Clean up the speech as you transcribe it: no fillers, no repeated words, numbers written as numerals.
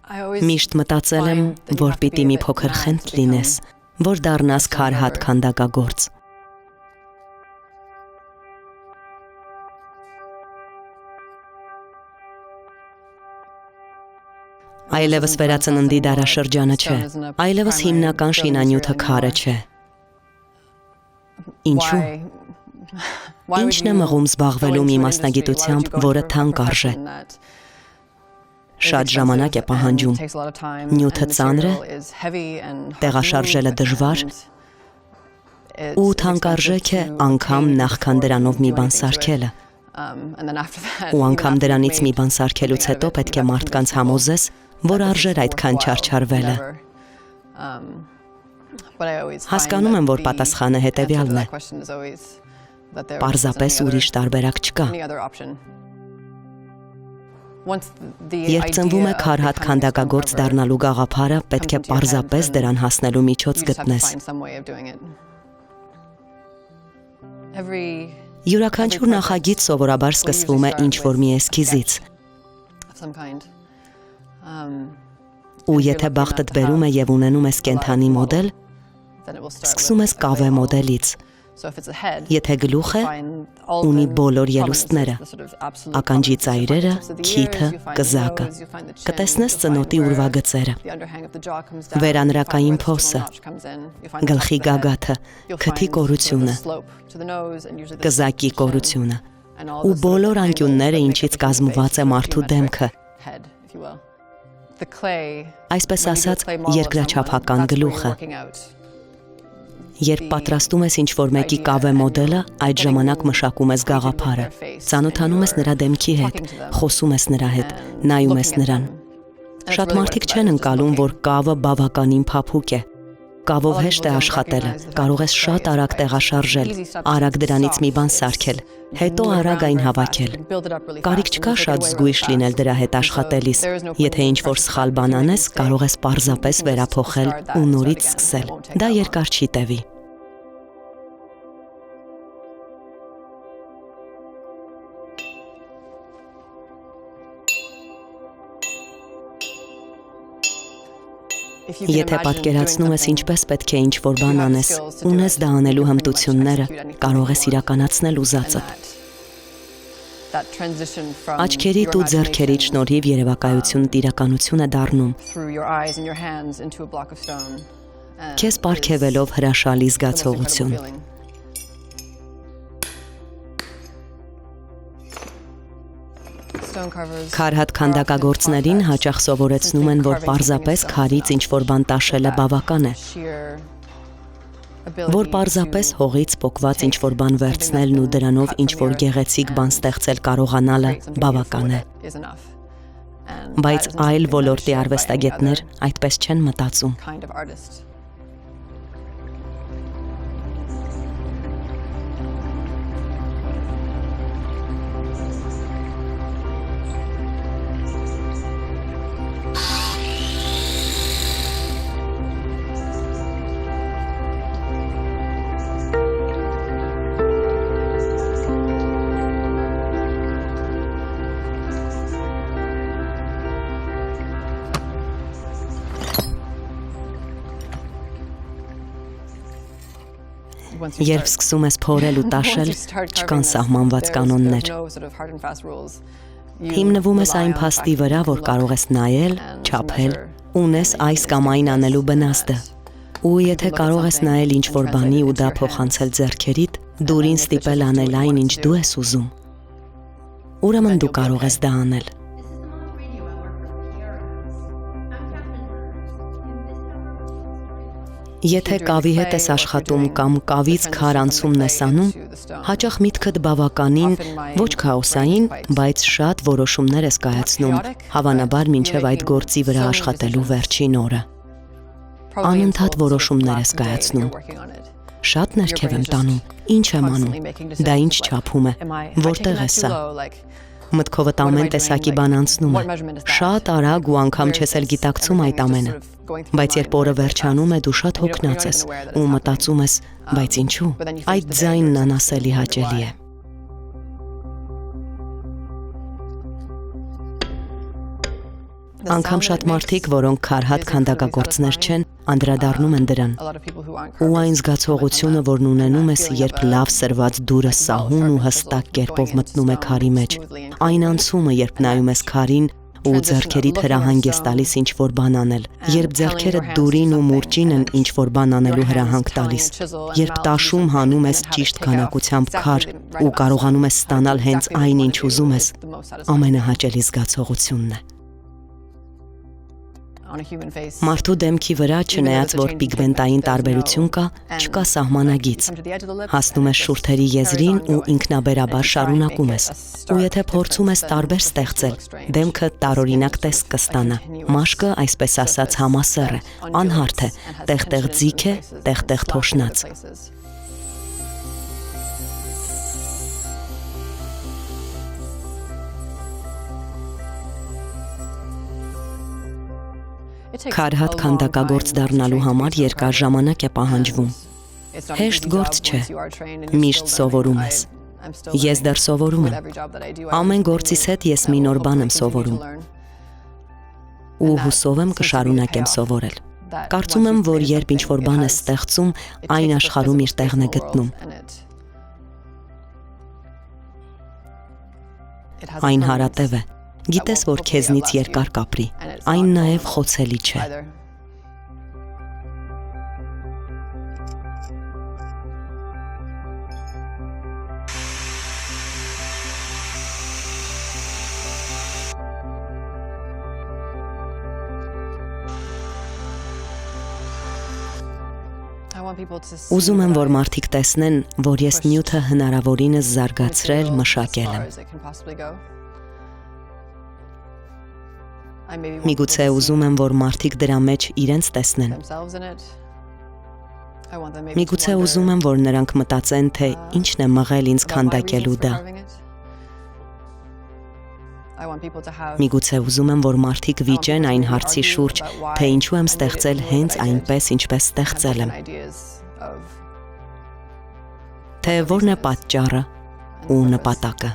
Միշտ մտածել եմ, որ պիտի մի փոքր խենթ լինես, որ դառնաս քարհատ քանդակագործ։ Այլևս վերածննդի դարաշրջանը չէ, այլևս հիմնական շինանյութը քարը չէ։ Ինչու՞։ Ինչն է մղում զբաղվելու մի մասնագիտությամբ, որը թանկ արժե։ Շատ ժամանակ է պահանջում, նյութը ծանր է, տեղաշարժելը դժվար, ու թանկարժեք է անգամ նախքան դրանով մի բան սարքելը։ Ու անգամ դրանից մի բան սարքելուց հետո պետք է մարդկանց համոզես, որ արժեր այդքան չարչարվելը։ Հասկանում եմ, որ պատասխանը հետևյալն է։ Պարզապես ուրիշ տարբերակ չկա։ Երբ ծնվում է քարհատ քանդակագործ դառնալու գաղափարը, պետք է պարզապես դրան հասնելու միջոց գտնես։ Յուրաքանչյուր նախագիծ սովորաբար սկսվում է ինչ-որ մի էսքիզից։ Ու եթե բախտդ բերում է եւ ունենում ես կենդանի մոդել, սկսում ես կավե մոդելից։ Եթե գլուխ է, ունի բոլոր ելուստները, ականջի ծայրերը, քիթը, կզակը, կտեսնես ծնոտի ուրվագծերը, վերանրակային փոսը, գլխի գագաթը, քթի կորությունը, կզակի կորությունը, ու բոլոր անկյունները, ինչից կազմված է մարդու դեմքը, այսպես ասած, երկրաչափական գլուխը։ Երբ պատրաստում ես ինչ-որ մեկի կավե մոդելը, այդ ժամանակ մշակում ես գաղափարը, ծանոթանում ես նրա դեմքի հետ, խոսում ես նրա հետ, նայում ես նրան։ Շատ մարդիկ չեն ընկալում, որ կավը բավականին փափուկ է։ Կավով հեշտ է աշխատելը, կարող ես շատ արագ տեղաշարժել, արագ դրանից մի բան սարքել, հետո արագ այն հավաքել։ Կարիք չկա շատ զգույշ լինել դրա հետ աշխատելիս, եթե ինչ-որ սխալ բան անես, կարող ես պարզապես վերափոխել ու նորից սկսել, դա երկար չի տևի։ Եթե պատկերացնում ես ինչպես պետք է ինչ-որ բան անես, ունես դա անելու հմտությունները, կարող ես իրականացնել ուզածդ։ Աչքերիդ ու ձեռքերիդ շնորհիվ երևակայությունդ իրականություն է դառնում։ Քեզ պարգևելով հրաշալի զգացողություն։ Քարհատ քանդակագործներին հաճախ սովորեցնում են, որ պարզապես քարից ինչ-որ բան տաշելը բավական է, որ պարզապես հողից պոկված ինչ-որ բան վերցնելն ու դրանով ինչ-որ գեղեցիկ բան ստեղծել կարողանալը բավական է։ Բայց այլ ոլորտի արվեստագետներ այդպես չեն մտածում։ Երբ սկսում ես փորել ու տաշել, չկան սահմանված կանոններ։ Հիմնվում ես այն փաստի վրա, որ կարող ես նայել, չափել, ունես այս կամ այն անելու բնազդը։ Ու եթե կարող ես նայել ինչ-որ բանի ու դա փոխանցել ձեռքերիդ, դուրին ստիպել անել այն, ինչ դու ես ուզում, ուրեմն դու կարող ես դա անել։ Եթե կավի հետ ես աշխատում կամ կավից քար անցումն ես անում, հաճախ միտքդ բավականին, ոչ քաոսային, բայց շատ որոշումներ ես կայացնում, հավանաբար մինչև այդ գործի վրա աշխատելու վերջին օրը։ Անընդհատ որոշումներ ես կայացնում։ Շատ ներքև եմ տանում, ինչ եմ անում, դա ինչ չափում է, որտեղ է սա։ Մտքովդ ամեն տեսակի բան անցնում է, շատ արագ ու անգամ չես էլ գիտակցում այդ ամենը, բայց երբ օրը վերջանում է, դու շատ հոգնած ես ու մտածում ես, բայց ինչու, այդ ձայնն անասելի հաճելի է։ Անգամ շատ մարդիկ, որոնք քարհատ քանդակագործներ չեն, անդրադառնում են դրան։ Ու այն զգացողությունը, որն ունենում ես, երբ լավ սրված դուրը սահուն ու հստակ կերպով մտնում է քարի մեջ, այն անցումը, երբ նայում ես քարին ու ձեռքերիդ հրահանգ ես տալիս ինչ-որ բան անել, երբ ձեռքերը դուրին ու մուրճին են ինչ-որ բան անելու հրահանգ տալիս, երբ տաշում հանում ես ճիշտ քանակությամբ քար ու կարողանում ես ստանալ հենց այն, ինչ ուզում ես, ամենահաճելի զգացողությունն է։ Մարդու դեմքի վրա, չնայած որ պիգմենտային տարբերություն կա, չկա սահմանագիծ։ Հասնում ես շուրթերի եզրին ու ինքնաբերաբար շարունակում ես։ Ու եթե փորձում ես տարբեր ստեղծել, դեմքը տարօրինակ տեսք կստանա։ Մաշկը, այսպես ասած, համասեռ է, անհարթ է, տեղ-տեղ ձիգ է, տեղ-տեղ թոշնած։ Քարհատ քանդակագործ դառնալու համար երկար ժամանակ է պահանջվում։ Հեշտ գործ չէ։ Միշտ սովորում ես։ Ես դեռ սովորում եմ։ Ամեն գործից հետ ես մի նոր բան եմ սովորում։ Ու հուսով եմ կշարունակեմ սովորել։ Կարծում եմ, որ երբ ինչ-որ բան ես ստեղծում, այն աշխարհում իր տեղն է գտնում։ Այն հարատև է։ Գիտես, որ քեզնից երկար կապրի, այն նաև խոցելի չէ։ Ուզում եմ, որ մարդիկ տեսնեն, որ ես նյութը հնարավորինս զարգացրել, մշակել եմ։ Միգուցե ուզում եմ, որ մարդիկ դրա մեջ իրենց տեսնեն։ Միգուցե ուզում եմ, որ նրանք մտածեն, թե ինչն է մղել ինձ քանդակելու դա։ Միգուցե ուզում եմ, որ մարդիկ վիճեն այն հարցի շուրջ, թե ինչու եմ ստեղծել հենց այնպես, ինչպես ստեղծել եմ։ Թե որն է պատճառը ու նպատակը։